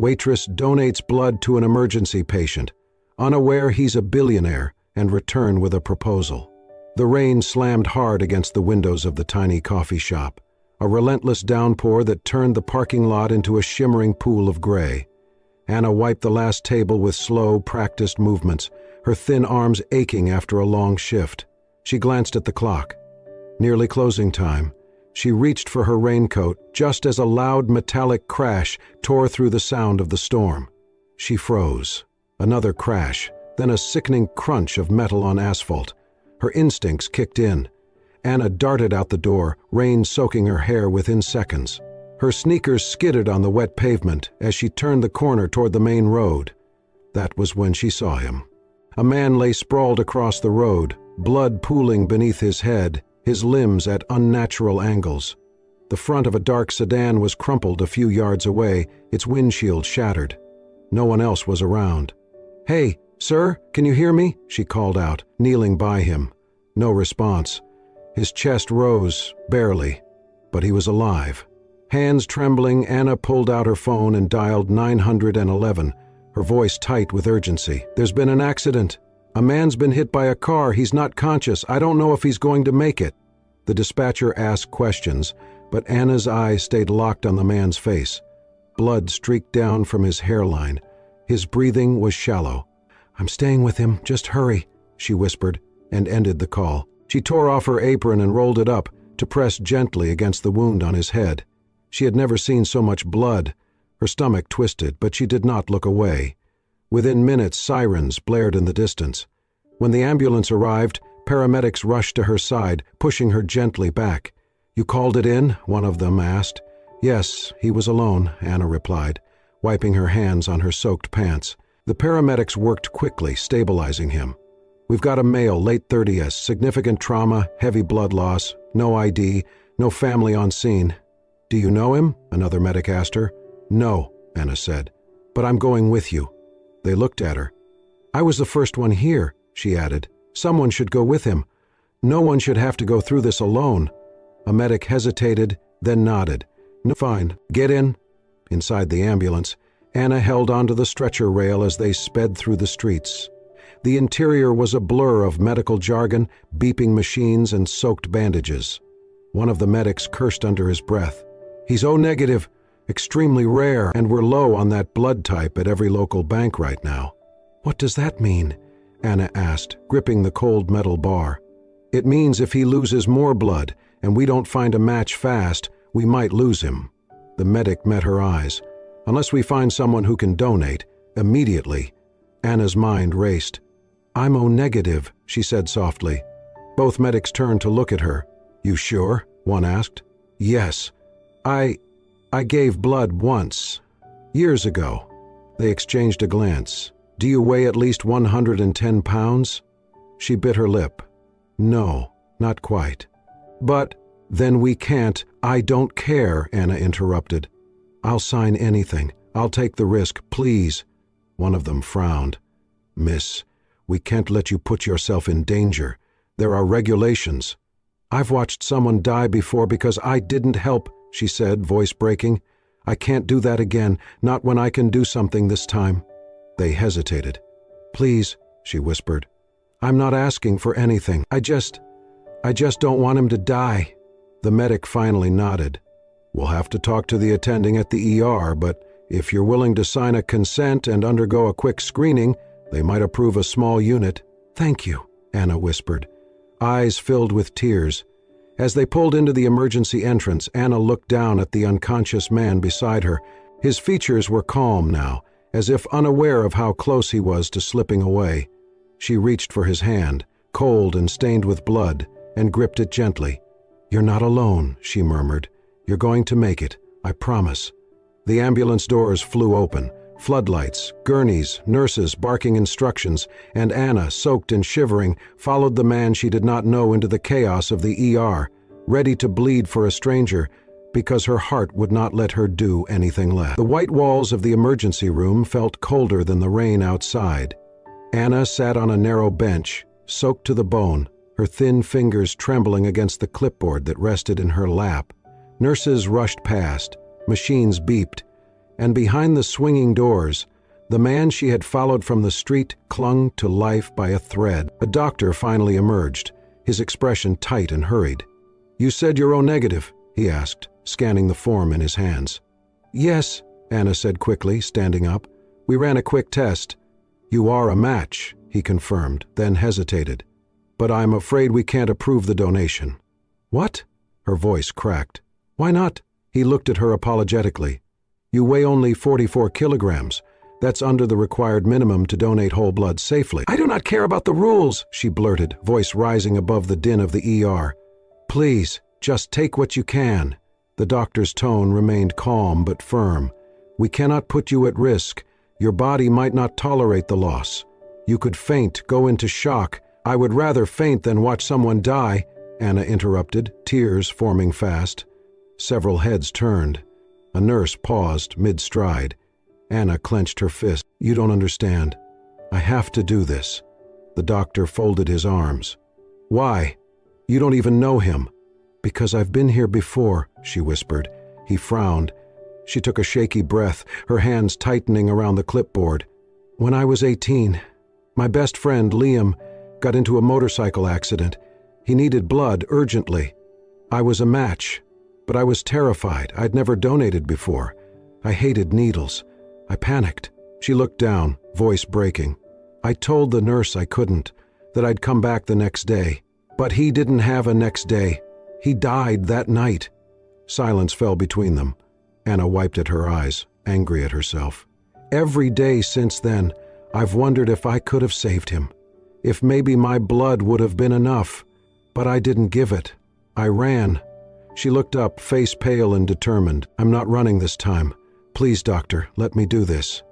Waitress donates blood to an emergency patient, unaware he's a billionaire, and return with a proposal. The rain slammed hard against the windows of the tiny coffee shop, a relentless downpour that turned the parking lot into a shimmering pool of gray. Anna wiped the last table with slow, practiced movements, her thin arms aching after a long shift. She glanced at the clock. Nearly closing time. She reached for her raincoat just as a loud metallic crash tore through the sound of the storm. She froze. Another crash, then a sickening crunch of metal on asphalt. Her instincts kicked in. Anna darted out the door, rain soaking her hair within seconds. Her sneakers skidded on the wet pavement as she turned the corner toward the main road. That was when she saw him. A man lay sprawled across the road, blood pooling beneath his head, his limbs at unnatural angles. The front of a dark sedan was crumpled a few yards away, its windshield shattered. No one else was around. "Hey, sir, can you hear me?" she called out, kneeling by him. No response. His chest rose, barely, but he was alive. Hands trembling, Anna pulled out her phone and dialed 911, her voice tight with urgency. "There's been an accident. A man's been hit by a car. He's not conscious. I don't know if he's going to make it." The dispatcher asked questions, but Anna's eyes stayed locked on the man's face. Blood streaked down from his hairline. His breathing was shallow. "I'm staying with him. Just hurry," she whispered, and ended the call. She tore off her apron and rolled it up to press gently against the wound on his head. She had never seen so much blood. Her stomach twisted, but she did not look away. Within minutes, sirens blared in the distance. When the ambulance arrived, paramedics rushed to her side, pushing her gently back. "You called it in?" one of them asked. "Yes, he was alone," Anna replied, wiping her hands on her soaked pants. The paramedics worked quickly, stabilizing him. "We've got a male, late 30s, significant trauma, heavy blood loss, no ID, no family on scene." "Do you know him?" another medic asked her. "No," Anna said, "but I'm going with you." They looked at her. "I was the first one here," she added. "Someone should go with him. No one should have to go through this alone." A medic hesitated, then nodded. "No, fine. Get in." Inside the ambulance, Anna held onto the stretcher rail as they sped through the streets. The interior was a blur of medical jargon, beeping machines, and soaked bandages. One of the medics cursed under his breath. "He's O negative. Extremely rare, and we're low on that blood type at every local bank right now." "What does that mean?" Anna asked, gripping the cold metal bar. "It means if he loses more blood, and we don't find a match fast, we might lose him." The medic met her eyes. "Unless we find someone who can donate, immediately." Anna's mind raced. "I'm O negative," she said softly. Both medics turned to look at her. "You sure?" one asked. "Yes. I gave blood once. Years ago." They exchanged a glance. "Do you weigh at least 110 pounds? She bit her lip. "No, not quite." "But then we can't." "I don't care," Anna interrupted. "I'll sign anything. I'll take the risk, please." One of them frowned. "Miss, we can't let you put yourself in danger. There are regulations." "I've watched someone die before because I didn't help," she said, voice breaking. "I can't do that again, not when I can do something this time." They hesitated. "Please," she whispered. "I'm not asking for anything. I just don't want him to die." The medic finally nodded. "We'll have to talk to the attending at the ER, but if you're willing to sign a consent and undergo a quick screening, they might approve a small unit." "Thank you," Anna whispered, eyes filled with tears. As they pulled into the emergency entrance, Anna looked down at the unconscious man beside her. His features were calm now, as if unaware of how close he was to slipping away. She reached for his hand, cold and stained with blood, and gripped it gently. "You're not alone," she murmured. "You're going to make it, I promise." The ambulance doors flew open. Floodlights, gurneys, nurses barking instructions, and Anna, soaked and shivering, followed the man she did not know into the chaos of the ER, ready to bleed for a stranger, because her heart would not let her do anything less. The white walls of the emergency room felt colder than the rain outside. Anna sat on a narrow bench, soaked to the bone, her thin fingers trembling against the clipboard that rested in her lap. Nurses rushed past, machines beeped, and behind the swinging doors, the man she had followed from the street clung to life by a thread. A doctor finally emerged, his expression tight and hurried. "You said you're O-negative?" he asked, scanning the form in his hands. "Yes," Anna said quickly, standing up. "We ran a quick test." "You are a match," he confirmed, then hesitated. "But I'm afraid we can't approve the donation." "What?" Her voice cracked. "Why not?" He looked at her apologetically. "You weigh only 44 kilograms. That's under the required minimum to donate whole blood safely." "I do not care about the rules," she blurted, voice rising above the din of the ER. "Please, just take what you can." The doctor's tone remained calm but firm. "We cannot put you at risk. Your body might not tolerate the loss. You could faint, go into shock. I would rather faint than watch someone die," Anna interrupted, tears forming fast. Several heads turned. A nurse paused mid-stride. Anna clenched her fist. "You don't understand. I have to do this." The doctor folded his arms. "Why? You don't even know him." "Because I've been here before," she whispered. He frowned. She took a shaky breath, her hands tightening around the clipboard. "When I was 18, my best friend, Liam, got into a motorcycle accident. He needed blood urgently. I was a match, but I was terrified. I'd never donated before. I hated needles. I panicked." She looked down, voice breaking. "I told the nurse I couldn't, that I'd come back the next day. But he didn't have a next day. He died that night." Silence fell between them. Anna wiped at her eyes, angry at herself. "Every day since then, I've wondered if I could have saved him. If maybe my blood would have been enough. But I didn't give it. I ran." She looked up, face pale and determined. "I'm not running this time. Please, doctor, let me do this."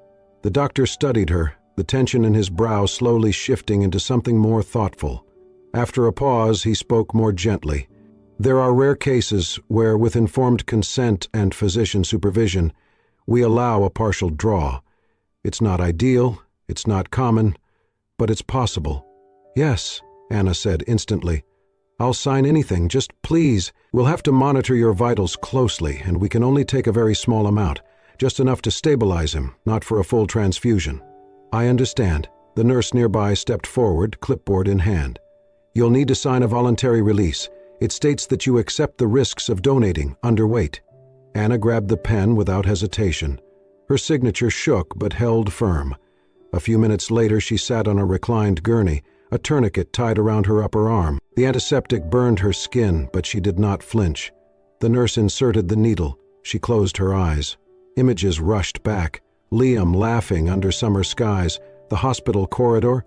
The doctor studied her, the tension in his brow slowly shifting into something more thoughtful. After a pause, he spoke more gently. "There are rare cases where, with informed consent and physician supervision, we allow a partial draw. It's not ideal, it's not common, but it's possible." "Yes," Anna said instantly. "I'll sign anything, just please. We'll have to monitor your vitals closely, and we can only take a very small amount, just enough to stabilize him, not for a full transfusion." "I understand." The nurse nearby stepped forward, clipboard in hand. "You'll need to sign a voluntary release. It states that you accept the risks of donating, underweight." Anna grabbed the pen without hesitation. Her signature shook but held firm. A few minutes later she sat on a reclined gurney, a tourniquet tied around her upper arm. The antiseptic burned her skin, but she did not flinch. The nurse inserted the needle. She closed her eyes. Images rushed back. Liam laughing under summer skies, the hospital corridor,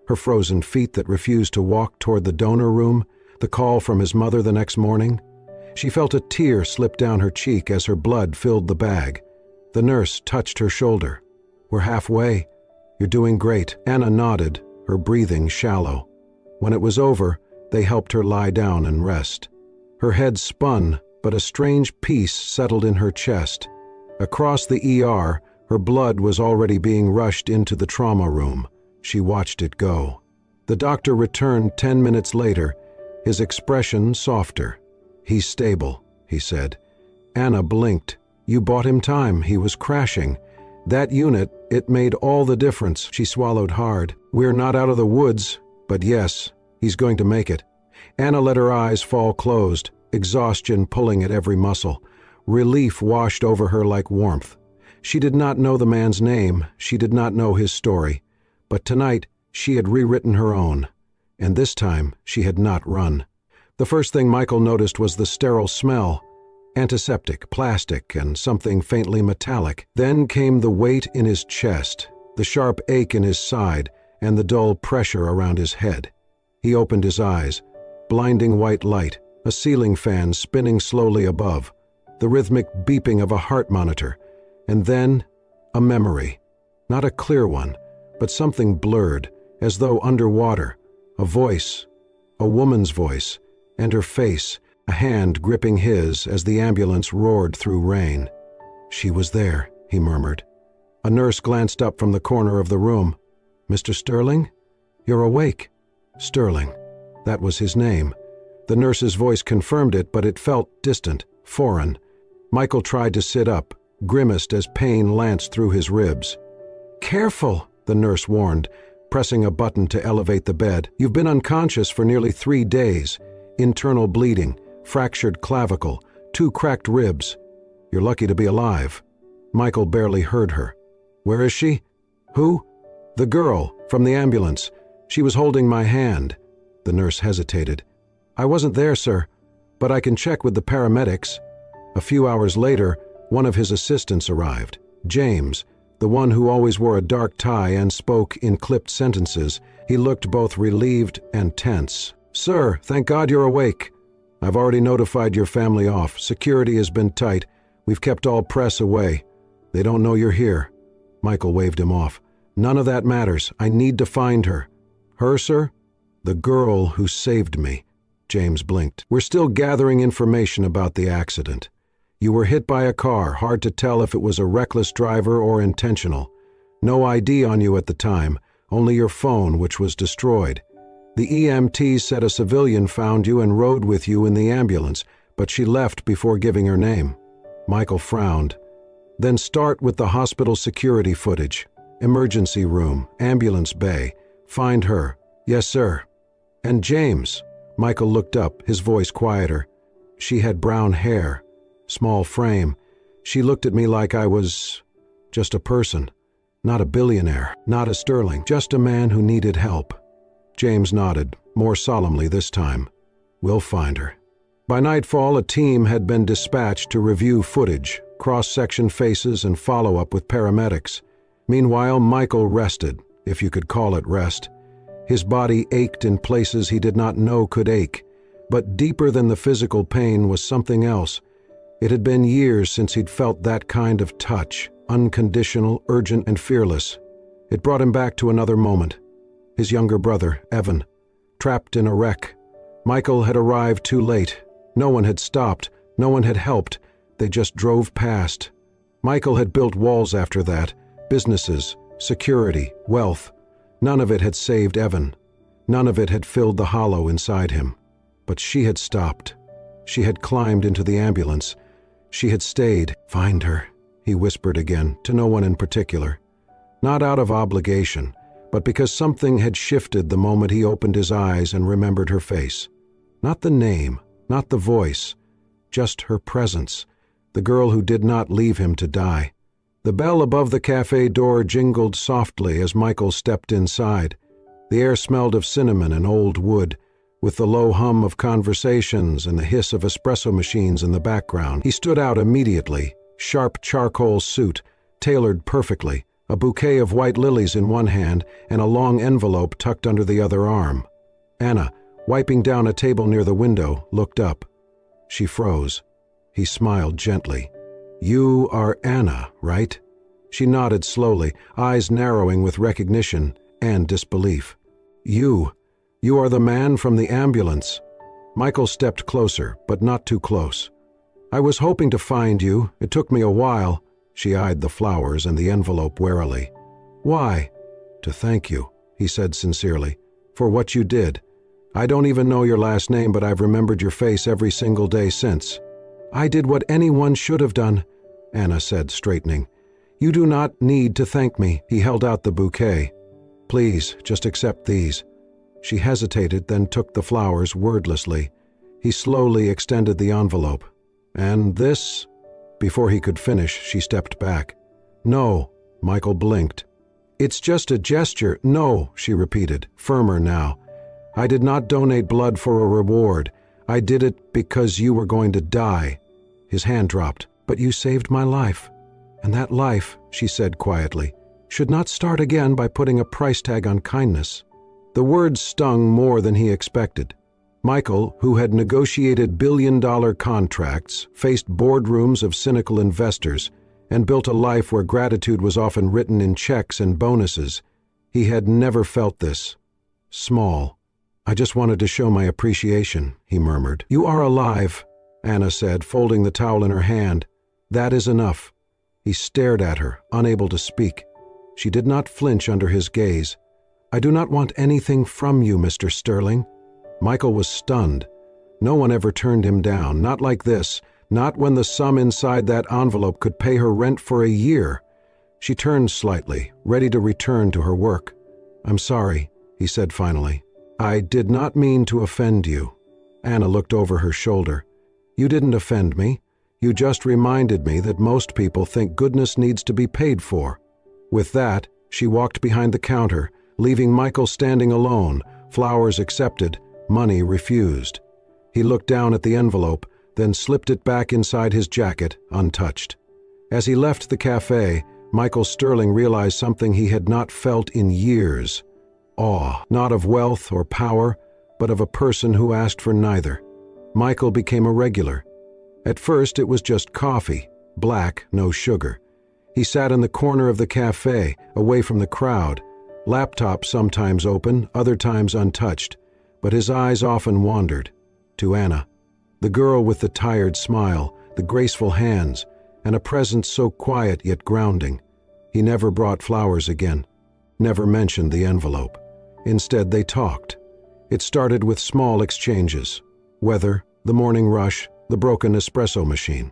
her frozen feet that refused to walk toward the donor room, the call from his mother the next morning. She felt a tear slip down her cheek as her blood filled the bag. The nurse touched her shoulder. "We're halfway. You're doing great." Anna nodded, her breathing shallow. When it was over, they helped her lie down and rest. Her head spun, but a strange peace settled in her chest. Across the ER, her blood was already being rushed into the trauma room. She watched it go. The doctor returned 10 minutes later, his expression softer. "He's stable," he said. Anna blinked. "You bought him time. He was crashing. That unit, it made all the difference." She swallowed hard. "We're not out of the woods, but yes, he's going to make it." Anna let her eyes fall closed, exhaustion pulling at every muscle. Relief washed over her like warmth. She did not know the man's name, she did not know his story, but tonight she had rewritten her own, and this time she had not run. The first thing Michael noticed was the sterile smell, antiseptic, plastic, and something faintly metallic. Then came the weight in his chest, the sharp ache in his side, and the dull pressure around his head. He opened his eyes. Blinding white light, a ceiling fan spinning slowly above, the rhythmic beeping of a heart monitor, and then a memory. Not a clear one, but something blurred, as though underwater. A voice, a woman's voice, and her face, a hand gripping his as the ambulance roared through rain. "She was there," he murmured. A nurse glanced up from the corner of the room. "Mr. Sterling? You're awake." Sterling. That was his name. The nurse's voice confirmed it, but it felt distant, foreign. Michael tried to sit up, grimaced as pain lanced through his ribs. "Careful," the nurse warned, pressing a button to elevate the bed. "You've been unconscious for nearly 3 days. Internal bleeding, fractured clavicle, 2 cracked ribs. You're lucky to be alive." Michael barely heard her. "Where is she?" "Who?" "The girl, from the ambulance. She was holding my hand." The nurse hesitated. "I wasn't there, sir, but I can check with the paramedics." A few hours later, one of his assistants arrived. James, the one who always wore a dark tie and spoke in clipped sentences. He looked both relieved and tense. "Sir, thank God you're awake. I've already notified your family off. Security has been tight. We've kept all press away. They don't know you're here." Michael waved him off. "None of that matters. I need to find her." "Her, sir?" "The girl who saved me." James blinked. "We're still gathering information about the accident. You were hit by a car, hard to tell if it was a reckless driver or intentional. No ID on you at the time, only your phone, which was destroyed. The EMT said a civilian found you and rode with you in the ambulance, but she left before giving her name." Michael frowned. "Then start with the hospital security footage. Emergency room, ambulance bay. Find her." "Yes, sir." "And James." Michael looked up, his voice quieter. "She had brown hair. Small frame. She looked at me like I was just a person. Not a billionaire, not a Sterling, just a man who needed help." James nodded, more solemnly this time. "We'll find her." By nightfall, a team had been dispatched to review footage, cross-section faces, and follow up with paramedics. Meanwhile, Michael rested, if you could call it rest. His body ached in places he did not know could ache, but deeper than the physical pain was something else. It had been years since he'd felt that kind of touch, unconditional, urgent, and fearless. It brought him back to another moment. His younger brother, Evan, trapped in a wreck. Michael had arrived too late. No one had stopped, no one had helped. They just drove past. Michael had built walls after that, businesses, security, wealth. None of it had saved Evan. None of it had filled the hollow inside him. But she had stopped. She had climbed into the ambulance. She had stayed. "Find her," he whispered again, to no one in particular. Not out of obligation, but because something had shifted the moment he opened his eyes and remembered her face. Not the name, not the voice, just her presence, the girl who did not leave him to die. The bell above the café door jingled softly as Michael stepped inside. The air smelled of cinnamon and old wood, with the low hum of conversations and the hiss of espresso machines in the background. He stood out immediately, sharp charcoal suit, tailored perfectly, a bouquet of white lilies in one hand and a long envelope tucked under the other arm. Anna, wiping down a table near the window, looked up. She froze. He smiled gently. "You are Anna, right?" She nodded slowly, eyes narrowing with recognition and disbelief. You are the man from the ambulance." Michael stepped closer, but not too close. "I was hoping to find you. It took me a while." She eyed the flowers and the envelope warily. "Why?" "To thank you," he said sincerely, "for what you did. I don't even know your last name, but I've remembered your face every single day since." "I did what anyone should have done," Anna said, straightening. "You do not need to thank me." He held out the bouquet. "Please, just accept these." She hesitated, then took the flowers wordlessly. He slowly extended the envelope. "And this?" Before he could finish, she stepped back. "No," Michael blinked. "It's just a gesture." "No," she repeated, firmer now. "I did not donate blood for a reward. I did it because you were going to die." His hand dropped. "But you saved my life. And that life," she said quietly, "should not start again by putting a price tag on kindness." The words stung more than he expected. Michael, who had negotiated billion-dollar contracts, faced boardrooms of cynical investors, and built a life where gratitude was often written in checks and bonuses, he had never felt this. Small. "I just wanted to show my appreciation," he murmured. "You are alive," Anna said, folding the towel in her hand. "That is enough." He stared at her, unable to speak. She did not flinch under his gaze. "I do not want anything from you, Mr. Sterling." Michael was stunned. No one ever turned him down, not like this, Not when the sum inside that envelope could pay her rent for a year. She turned slightly, ready to return to her work. "I'm sorry," he said finally. "I did not mean to offend you." Anna looked over her shoulder. "You didn't offend me. You just reminded me that most people think goodness needs to be paid for." With that, she walked behind the counter, leaving Michael standing alone, flowers accepted, money refused. He looked down at the envelope, then slipped it back inside his jacket, untouched. As he left the cafe, Michael Sterling realized something he had not felt in years. Awe, not of wealth or power, but of a person who asked for neither. Michael became a regular. At first it was just coffee, black, no sugar. He sat in the corner of the cafe, away from the crowd, laptop sometimes open, other times untouched, but his eyes often wandered. To Anna, the girl with the tired smile, the graceful hands, and a presence so quiet yet grounding. He never brought flowers again, never mentioned the envelope. Instead, they talked. It started with small exchanges: weather, the morning rush, the broken espresso machine.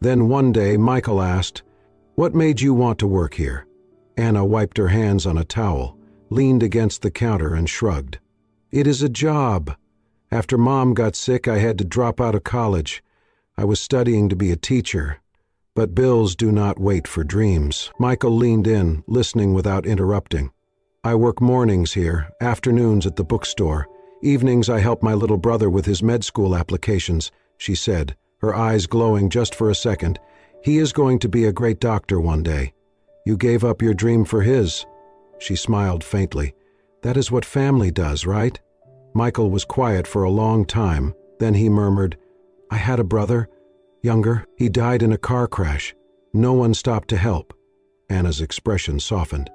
Then one day, Michael asked, "What made you want to work here?" Anna wiped her hands on a towel, leaned against the counter and shrugged. "It is a job. After Mom got sick, I had to drop out of college. I was studying to be a teacher. But bills do not wait for dreams." Michael leaned in, listening without interrupting. "I work mornings here, afternoons at the bookstore. Evenings I help my little brother with his med school applications," she said, her eyes glowing just for a second. "He is going to be a great doctor one day." "You gave up your dream for his." She smiled faintly. "That is what family does, right?" Michael was quiet for a long time. Then he murmured, "I had a brother, younger. He died in a car crash. No one stopped to help." Anna's expression softened.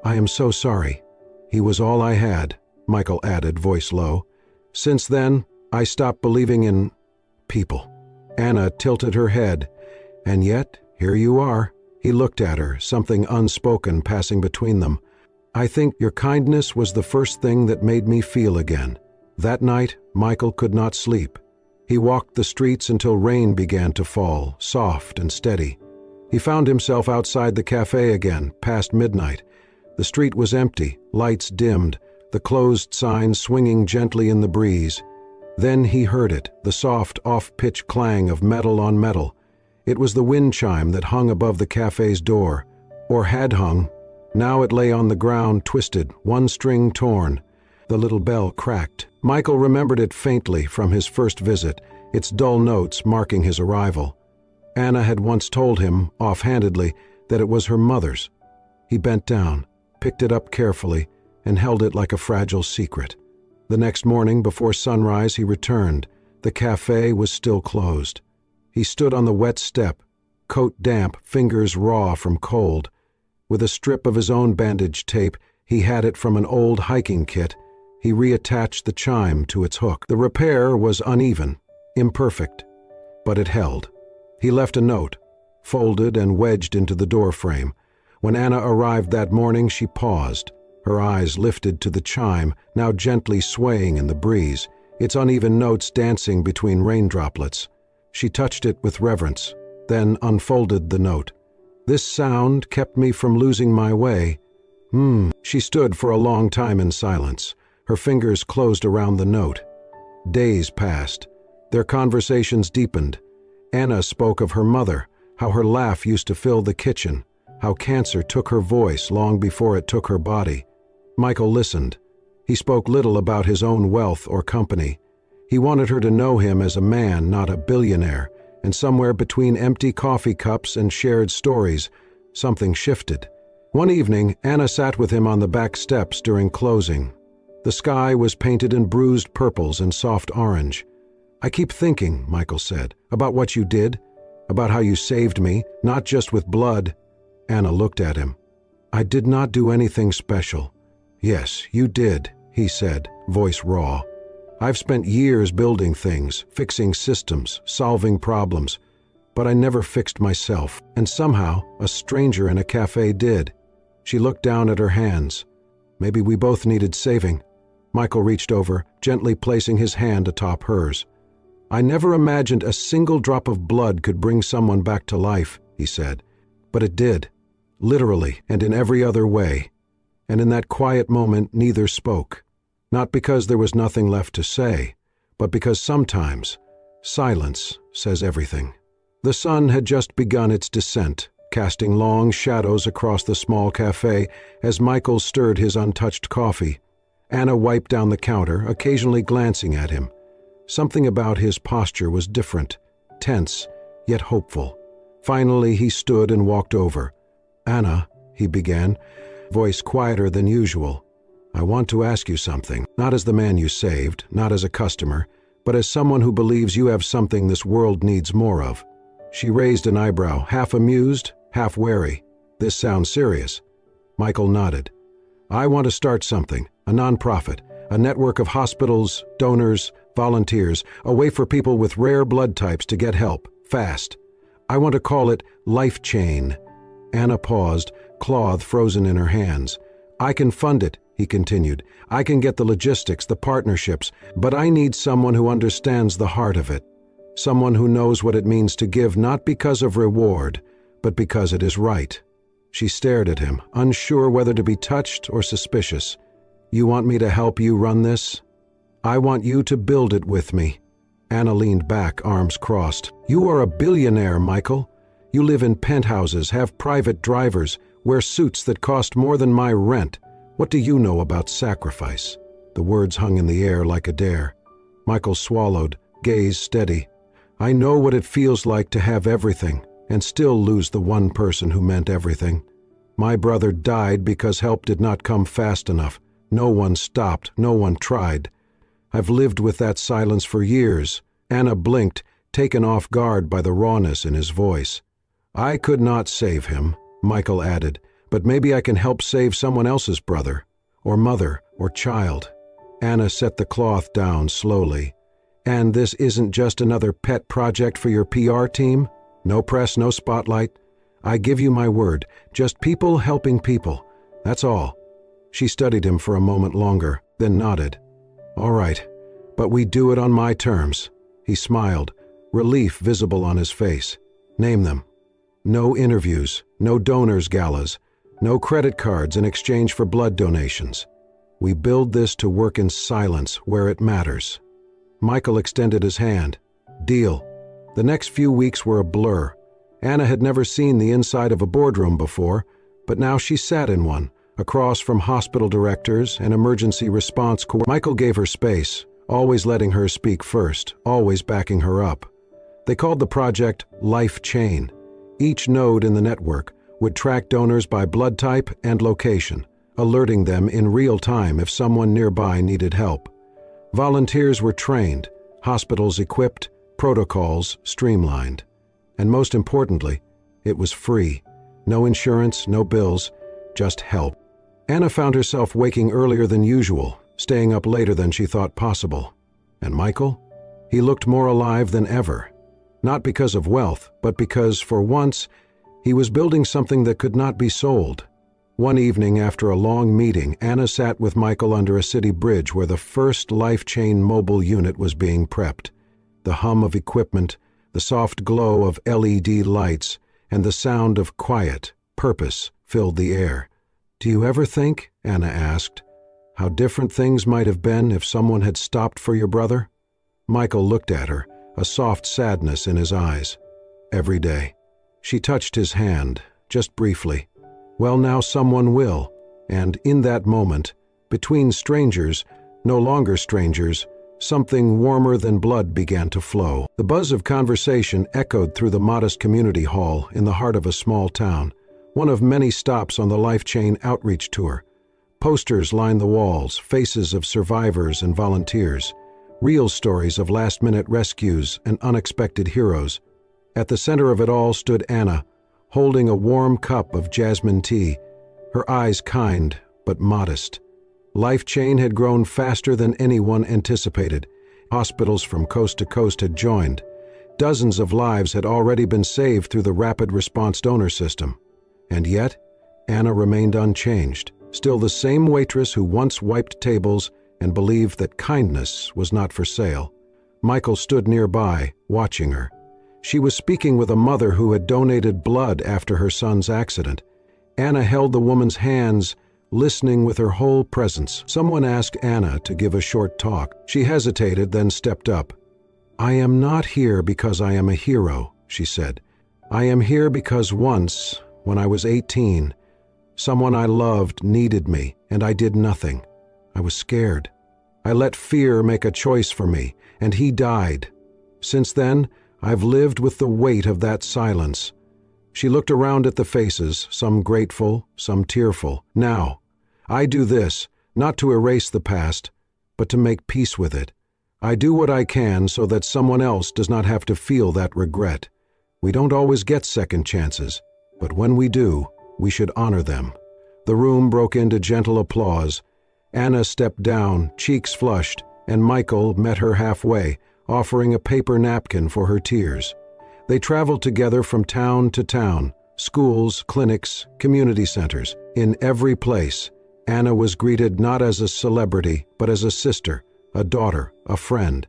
"I am so sorry. He was all I had," Michael added, voice low. "Since then, I stopped believing in people." Anna tilted her head. "And yet, here you are." He looked at her, something unspoken passing between them. "I think your kindness was the first thing that made me feel again." That night, Michael could not sleep. He walked the streets until rain began to fall, soft and steady. He found himself outside the cafe again, past midnight. The street was empty, lights dimmed, the closed sign swinging gently in the breeze. Then he heard it, the soft, off-pitch clang of metal on metal. It was the wind chime that hung above the cafe's door, or had hung. Now it lay on the ground, twisted, one string torn. The little bell cracked. Michael remembered it faintly from his first visit, its dull notes marking his arrival. Anna had once told him, offhandedly, that it was her mother's. He bent down, picked it up carefully, and held it like a fragile secret. The next morning, before sunrise, he returned. The cafe was still closed. He stood on the wet step, coat damp, fingers raw from cold. With a strip of his own bandage tape, he had it from an old hiking kit, he reattached the chime to its hook. The repair was uneven, imperfect, but it held. He left a note, folded and wedged into the doorframe. When Anna arrived that morning, she paused. Her eyes lifted to the chime, now gently swaying in the breeze, its uneven notes dancing between rain droplets. She touched it with reverence, then unfolded the note. "This sound kept me from losing my way." She stood for a long time in silence. Her fingers closed around the note. Days passed. Their conversations deepened. Anna spoke of her mother, how her laugh used to fill the kitchen, how cancer took her voice long before it took her body. Michael listened. He spoke little about his own wealth or company. He wanted her to know him as a man, not a billionaire, and somewhere between empty coffee cups and shared stories, something shifted. One evening, Anna sat with him on the back steps during closing. The sky was painted in bruised purples and soft orange. "I keep thinking," Michael said, "about what you did, about how you saved me, not just with blood." Anna looked at him. "I did not do anything special." "Yes, you did," he said, voice raw. "I've spent years building things, fixing systems, solving problems, but I never fixed myself, and somehow a stranger in a cafe did." She looked down at her hands. "Maybe we both needed saving." Michael reached over, gently placing his hand atop hers. "I never imagined a single drop of blood could bring someone back to life," he said. "But it did, literally and in every other way." And in that quiet moment, neither spoke. Not because there was nothing left to say, but because sometimes silence says everything. The sun had just begun its descent, casting long shadows across the small café as Michael stirred his untouched coffee. Anna wiped down the counter, occasionally glancing at him. Something about his posture was different, tense, yet hopeful. Finally, he stood and walked over. "Anna," he began, voice quieter than usual, "I want to ask you something, not as the man you saved, not as a customer, but as someone who believes you have something this world needs more of." She raised an eyebrow, half amused, half wary. "This sounds serious." Michael nodded. "I want to start something, a nonprofit, a network of hospitals, donors, volunteers, a way for people with rare blood types to get help, fast. I want to call it Life Chain." Anna paused, cloth frozen in her hands. "I can fund it," he continued. "I can get the logistics, the partnerships, but I need someone who understands the heart of it. Someone who knows what it means to give not because of reward, but because it is right." She stared at him, unsure whether to be touched or suspicious. "You want me to help you run this?" "I want you to build it with me." Anna leaned back, arms crossed. "You are a billionaire, Michael. You live in penthouses, have private drivers, wear suits that cost more than my rent. What do you know about sacrifice?" The words hung in the air like a dare. Michael swallowed, gaze steady. "I know what it feels like to have everything and still lose the one person who meant everything. My brother died because help did not come fast enough. No one stopped, no one tried. I've lived with that silence for years." Anna blinked, taken off guard by the rawness in his voice. "I could not save him," Michael added, "but maybe I can help save someone else's brother, or mother, or child." Anna set the cloth down slowly. "And this isn't just another pet project for your PR team? No press, no spotlight? I give you my word, just people helping people. That's all." She studied him for a moment longer, then nodded. "All right, but we do it on my terms." He smiled, relief visible on his face. "Name them." "No interviews, no donors' galas, no credit cards in exchange for blood donations. We build this to work in silence where it matters." Michael extended his hand. "Deal." The next few weeks were a blur. Anna had never seen the inside of a boardroom before, but now she sat in one, across from hospital directors and emergency response coordinators. Michael gave her space, always letting her speak first, always backing her up. They called the project Life Chain. Each node in the network would track donors by blood type and location, alerting them in real time if someone nearby needed help. Volunteers were trained, hospitals equipped, protocols streamlined. And most importantly, it was free. No insurance, no bills, just help. Anna found herself waking earlier than usual, staying up later than she thought possible. And Michael? He looked more alive than ever. Not because of wealth, but because, for once, he was building something that could not be sold. One evening after a long meeting, Anna sat with Michael under a city bridge where the first Life Chain mobile unit was being prepped. The hum of equipment, the soft glow of LED lights, and the sound of quiet, purpose filled the air. "Do you ever think," Anna asked, "how different things might have been if someone had stopped for your brother?" Michael looked at her, a soft sadness in his eyes. "Every day." She touched his hand, just briefly. "Well, now someone will." And in that moment, between strangers, no longer strangers, something warmer than blood began to flow. The buzz of conversation echoed through the modest community hall in the heart of a small town, one of many stops on the Life Chain outreach tour. Posters lined the walls, faces of survivors and volunteers, real stories of last-minute rescues and unexpected heroes. At the center of it all stood Anna, holding a warm cup of jasmine tea, her eyes kind but modest. Life Chain had grown faster than anyone anticipated. Hospitals from coast to coast had joined. Dozens of lives had already been saved through the rapid response donor system. And yet, Anna remained unchanged, still the same waitress who once wiped tables and believed that kindness was not for sale. Michael stood nearby, watching her. She was speaking with a mother who had donated blood after her son's accident. Anna held the woman's hands, listening with her whole presence. Someone asked Anna to give a short talk. She hesitated, then stepped up. "I am not here because I am a hero," she said. "I am here because once, when I was 18, someone I loved needed me, and I did nothing. I was scared. I let fear make a choice for me, and he died. Since then, I've lived with the weight of that silence." She looked around at the faces, some grateful, some tearful. "Now, I do this, not to erase the past, but to make peace with it. I do what I can so that someone else does not have to feel that regret. We don't always get second chances, but when we do, we should honor them." The room broke into gentle applause. Anna stepped down, cheeks flushed, and Michael met her halfway, offering a paper napkin for her tears. They traveled together from town to town, schools, clinics, community centers. In every place, Anna was greeted not as a celebrity, but as a sister, a daughter, a friend.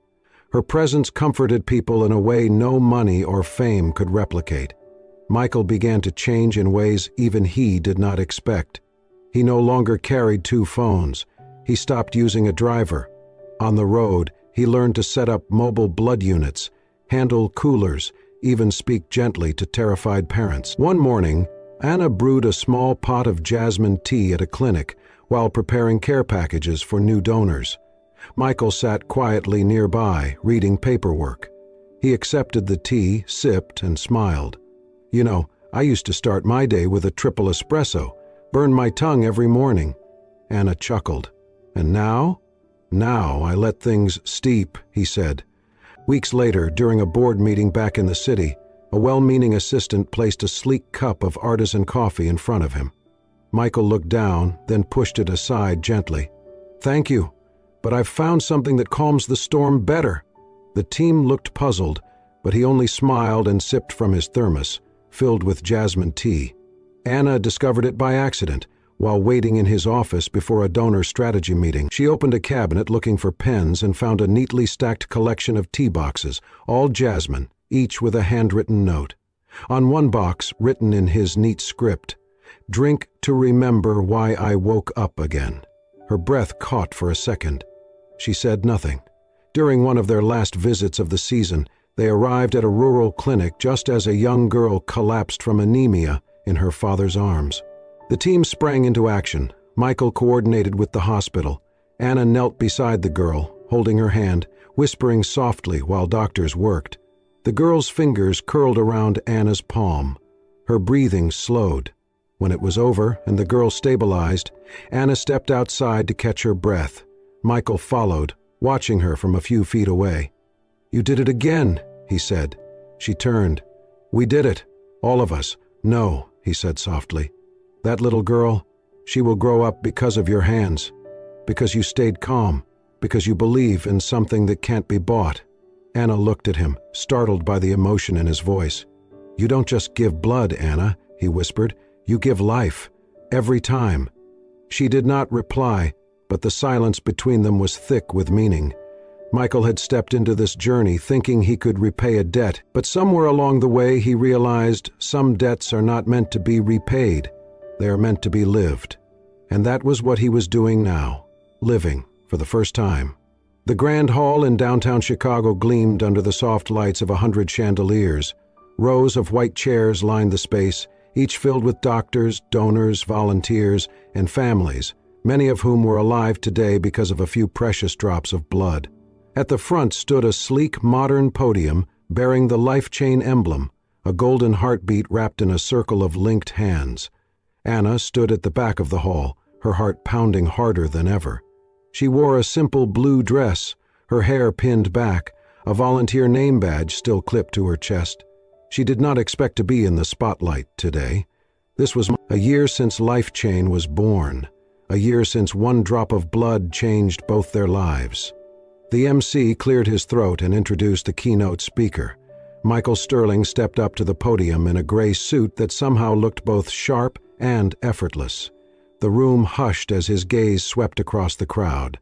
Her presence comforted people in a way no money or fame could replicate. Michael began to change in ways even he did not expect. He no longer carried 2 phones. He stopped using a driver. On the road, he learned to set up mobile blood units, handle coolers, even speak gently to terrified parents. One morning, Anna brewed a small pot of jasmine tea at a clinic while preparing care packages for new donors. Michael sat quietly nearby, reading paperwork. He accepted the tea, sipped, and smiled. "You know, I used to start my day with a triple espresso, burn my tongue every morning." Anna chuckled. "And now? Now I let things steep," he said. Weeks later, during a board meeting back in the city, a well-meaning assistant placed a sleek cup of artisan coffee in front of him. Michael looked down, then pushed it aside gently. "Thank you, but I've found something that calms the storm better." The team looked puzzled, but he only smiled and sipped from his thermos, filled with jasmine tea. Anna discovered it by accident, while waiting in his office before a donor strategy meeting. She opened a cabinet looking for pens and found a neatly stacked collection of tea boxes, all jasmine, each with a handwritten note. On one box, written in his neat script, "Drink to remember why I woke up again." Her breath caught for a second. She said nothing. During one of their last visits of the season, they arrived at a rural clinic just as a young girl collapsed from anemia in her father's arms. The team sprang into action. Michael coordinated with the hospital. Anna knelt beside the girl, holding her hand, whispering softly while doctors worked. The girl's fingers curled around Anna's palm. Her breathing slowed. When it was over and the girl stabilized, Anna stepped outside to catch her breath. Michael followed, watching her from a few feet away. "You did it again," he said. She turned. "We did it. All of us." "No," he said softly. "That little girl, she will grow up because of your hands, because you stayed calm, because you believe in something that can't be bought." Anna looked at him, startled by the emotion in his voice. "You don't just give blood, Anna," he whispered. "You give life. Every time." She did not reply, but the silence between them was thick with meaning. Michael had stepped into this journey thinking he could repay a debt, but somewhere along the way he realized some debts are not meant to be repaid. They are meant to be lived. And that was what he was doing now, living for the first time. The Grand Hall in downtown Chicago gleamed under the soft lights of 100 chandeliers. Rows of white chairs lined the space, each filled with doctors, donors, volunteers, and families, many of whom were alive today because of a few precious drops of blood. At the front stood a sleek, modern podium bearing the Life Chain emblem, a golden heartbeat wrapped in a circle of linked hands. Anna stood at the back of the hall, her heart pounding harder than ever. She wore a simple blue dress, her hair pinned back, a volunteer name badge still clipped to her chest. She did not expect to be in the spotlight today. This was a year since Life Chain was born, a year since one drop of blood changed both their lives. The MC cleared his throat and introduced the keynote speaker. Michael Sterling stepped up to the podium in a gray suit that somehow looked both sharp and effortless. The room hushed as his gaze swept across the crowd.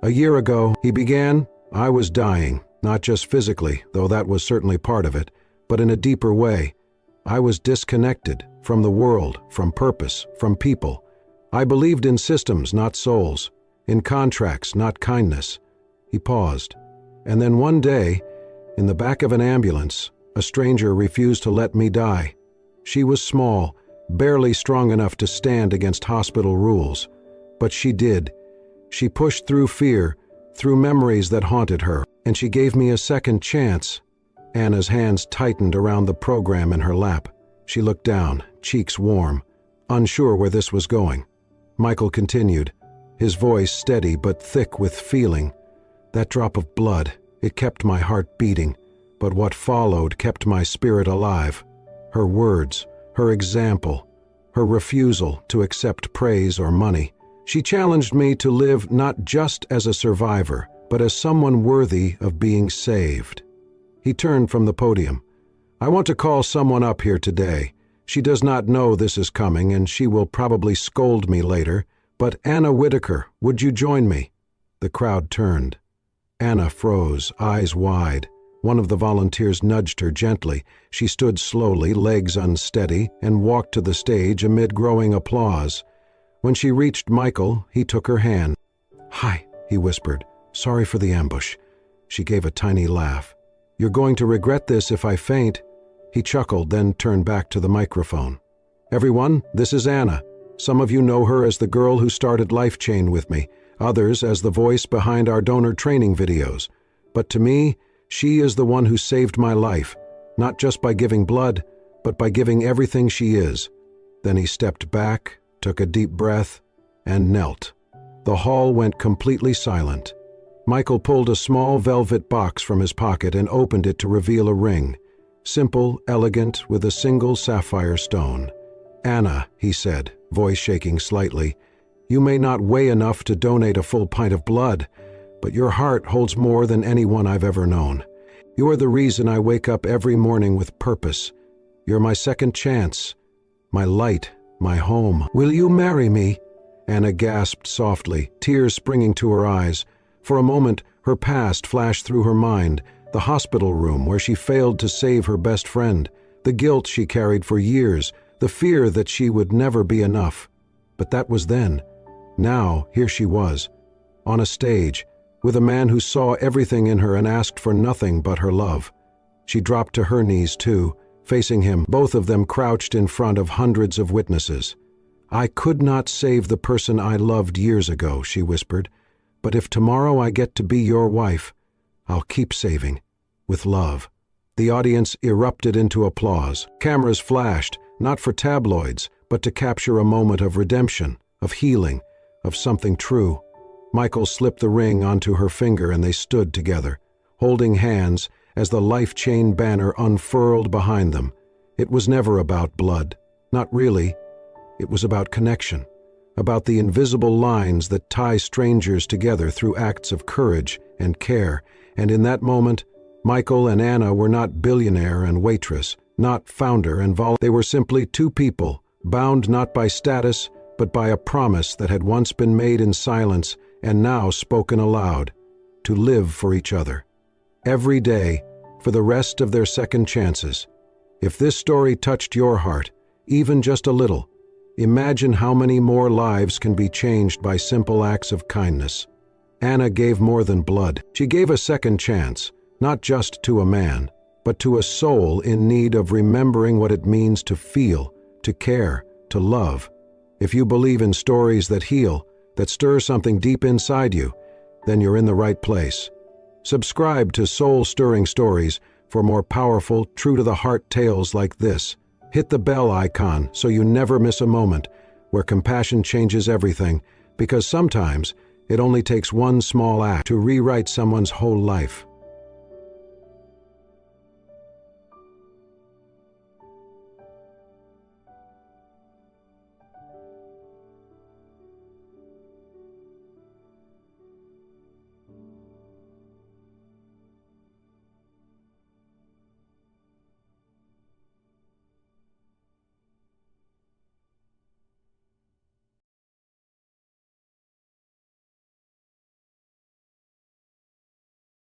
"A year ago," he began, "I was dying. Not just physically, though that was certainly part of it, but in a deeper way. I was disconnected from the world, from purpose, from people. I believed in systems, not souls, in contracts, not kindness. He paused. And then one day, in the back of an ambulance, a stranger refused to let me die. She was small, barely strong enough to stand against hospital rules. But she did. She pushed through fear, through memories that haunted her, and she gave me a second chance. Anna's hands tightened around the program in her lap. She looked down, cheeks warm, unsure where this was going. Michael continued, his voice steady but thick with feeling. That drop of blood, it kept my heart beating, but what followed kept my spirit alive. Her words, her example, her refusal to accept praise or money. She challenged me to live not just as a survivor, but as someone worthy of being saved. He turned from the podium. I want to call someone up here today. She does not know this is coming, and she will probably scold me later, but Anna Whitaker, would you join me? The crowd turned. Anna froze, eyes wide. One of the volunteers nudged her gently. She stood slowly, legs unsteady, and walked to the stage amid growing applause. When she reached Michael, he took her hand. "Hi," he whispered. "Sorry for the ambush." She gave a tiny laugh. "You're going to regret this if I faint." He chuckled, then turned back to the microphone. "Everyone, this is Anna. Some of you know her as the girl who started LifeChain with me, others as the voice behind our donor training videos. But to me, she is the one who saved my life, not just by giving blood, but by giving everything she is." Then he stepped back, took a deep breath, and knelt. The hall went completely silent. Michael pulled a small velvet box from his pocket and opened it to reveal a ring. Simple, elegant, with a single sapphire stone. "Anna," he said, voice shaking slightly, "you may not weigh enough to donate a full pint of blood, but your heart holds more than anyone I've ever known. You are the reason I wake up every morning with purpose. You're my second chance, my light, my home. Will you marry me?" Anna gasped softly, tears springing to her eyes. For a moment, her past flashed through her mind, the hospital room where she failed to save her best friend, the guilt she carried for years, the fear that she would never be enough. But that was then. Now, here she was, on a stage, with a man who saw everything in her and asked for nothing but her love. She dropped to her knees too, facing him, both of them crouched in front of hundreds of witnesses. "I could not save the person I loved years ago," she whispered, "but if tomorrow I get to be your wife, I'll keep saving, with love." The audience erupted into applause. Cameras flashed, not for tabloids, but to capture a moment of redemption, of healing, of something true. Michael slipped the ring onto her finger and they stood together, holding hands as the LifeChain banner unfurled behind them. It was never about blood, not really. It was about connection, about the invisible lines that tie strangers together through acts of courage and care. And in that moment, Michael and Anna were not billionaire and waitress, not founder and They were simply two people, bound not by status, but by a promise that had once been made in silence and now spoken aloud, to live for each other. Every day, for the rest of their second chances. If this story touched your heart, even just a little, imagine how many more lives can be changed by simple acts of kindness. Anna gave more than blood. She gave a second chance, not just to a man, but to a soul in need of remembering what it means to feel, to care, to love. If you believe in stories that heal, that stir something deep inside you, then you're in the right place. Subscribe to Soul-Stirring Stories for more powerful, true-to-the-heart tales like this. Hit the bell icon so you never miss a moment where compassion changes everything, because sometimes it only takes one small act to rewrite someone's whole life.